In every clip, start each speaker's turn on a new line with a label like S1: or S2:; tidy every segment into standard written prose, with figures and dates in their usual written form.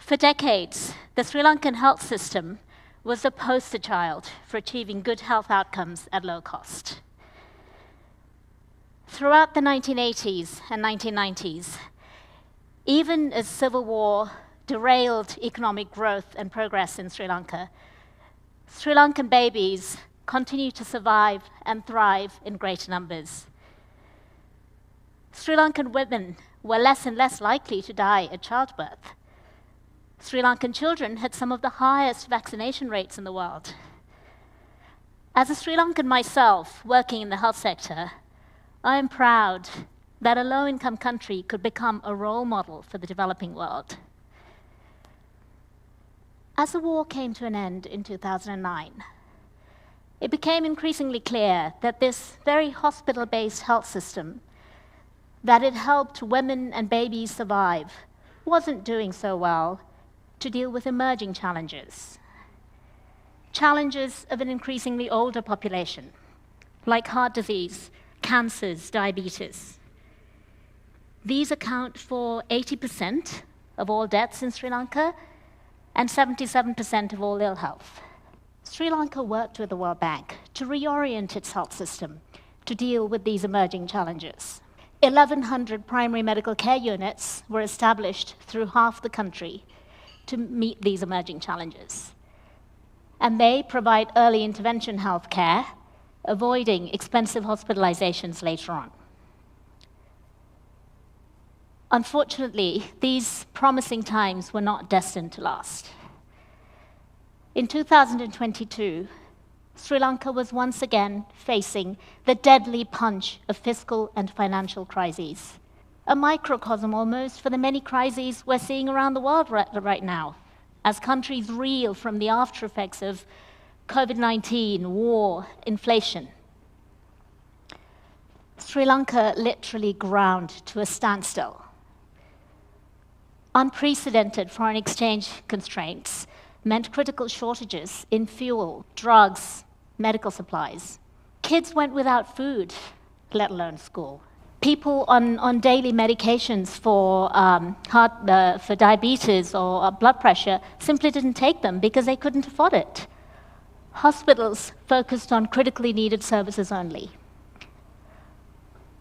S1: For decades, the Sri Lankan health system was the poster child for achieving good health outcomes at low cost. Throughout the 1980s and 1990s, even as civil war derailed economic growth and progress in Sri Lanka, Sri Lankan babies continue to survive and thrive in greater numbers. Sri Lankan women were less and less likely to die at childbirth. Sri Lankan children had some of the highest vaccination rates in the world. As a Sri Lankan myself, working in the health sector, I am proud that a low-income country could become a role model for the developing world. As the war came to an end in 2009, it became increasingly clear that this very hospital-based health system that had helped women and babies survive wasn't doing so well to deal with emerging challenges. Challenges of an increasingly older population, like heart disease, cancers, diabetes. These account for 80% of all deaths in Sri Lanka and 77% of all ill health. Sri Lanka worked with the World Bank to reorient its health system to deal with these emerging challenges. 1,100 primary medical care units were established through half the country to meet these emerging challenges. And they provide early intervention health care, avoiding expensive hospitalizations later on. Unfortunately, these promising times were not destined to last. In 2022, Sri Lanka was once again facing the deadly punch of fiscal and financial crises, a microcosm almost for the many crises we're seeing around the world right now, as countries reel from the after effects of COVID-19, war, inflation. Sri Lanka literally ground to a standstill. Unprecedented foreign exchange constraints meant critical shortages in fuel, drugs, medical supplies. Kids went without food, let alone school. People on daily medications for diabetes or blood pressure simply didn't take them because they couldn't afford it. Hospitals focused on critically needed services only.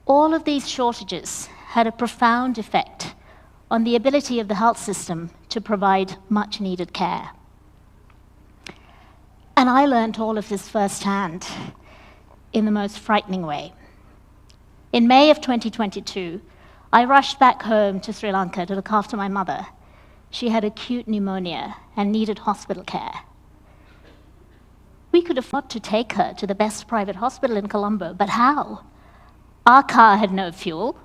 S1: All of these shortages had a profound effect on the ability of the health system to provide much needed care. And I learned all of this firsthand in the most frightening way. In May of 2022, I rushed back home to Sri Lanka to look after my mother. She had acute pneumonia and needed hospital care. We could afford to take her to the best private hospital in Colombo, but how? Our car had no fuel.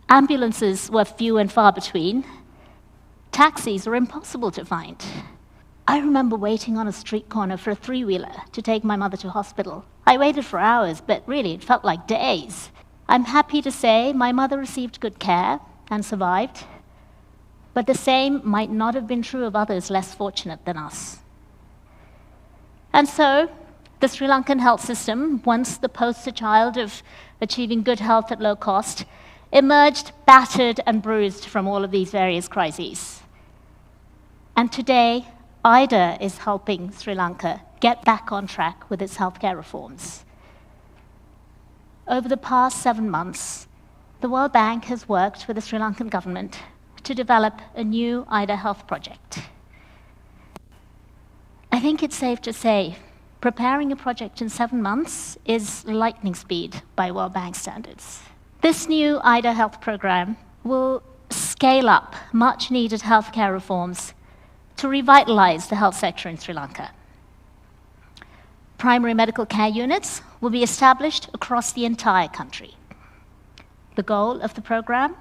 S1: Ambulances were few and far between. Taxis were impossible to find. I remember waiting on a street corner for a three-wheeler to take my mother to hospital. I waited for hours, but really it felt like days. I'm happy to say my mother received good care and survived, but the same might not have been true of others less fortunate than us. And so, the Sri Lankan health system, once the poster child of achieving good health at low cost, emerged battered and bruised from all of these various crises. And today, IDA is helping Sri Lanka get back on track with its healthcare reforms. Over the past 7 months, the World Bank has worked with the Sri Lankan government to develop a new IDA health project. I think it's safe to say preparing a project in 7 months is lightning speed by World Bank standards. This new IDA health program will scale up much needed healthcare reforms to revitalize the health sector in Sri Lanka. Primary medical care units will be established across the entire country. The goal of the program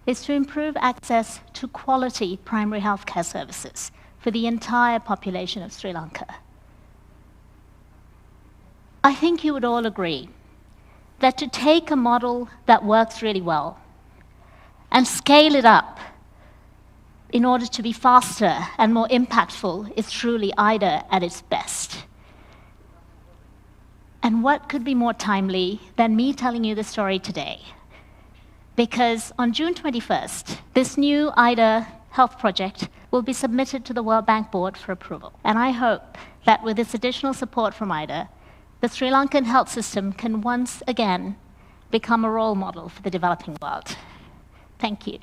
S1: is to improve access to quality primary healthcare services for the entire population of Sri Lanka. I think you would all agree that to take a model that works really well and scale it up in order to be faster and more impactful is truly IDA at its best. And what could be more timely than me telling you the story today? Because on June 21st, this new IDA health project will be submitted to the World Bank Board for approval. And I hope that with this additional support from IDA, the Sri Lankan health system can once again become a role model for the developing world. Thank you.